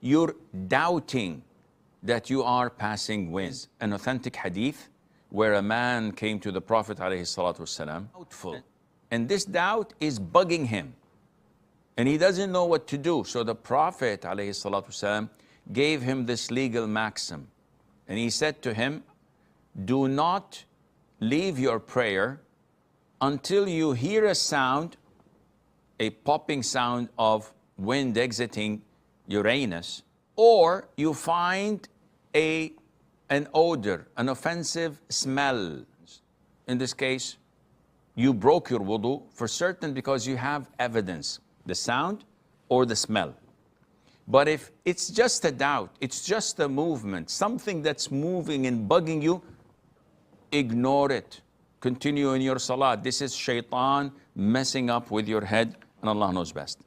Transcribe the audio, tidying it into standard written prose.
you're doubting that you are passing wind. An authentic hadith where a man came to the Prophet ﷺ, doubtful. And this doubt is bugging him. And he doesn't know what to do. So the Prophet ﷺ gave him this legal maxim. And he said to him, do not leave your prayer until you hear a sound, a popping sound of wind exiting Uranus, or you find an odor, an offensive smell. In this case, you broke your wudu for certain because you have evidence, the sound or the smell. But if it's just a doubt, it's just a movement, something that's moving and bugging you, ignore it. Continue in your salah. This is shaitan messing up with your head, and Allah knows best.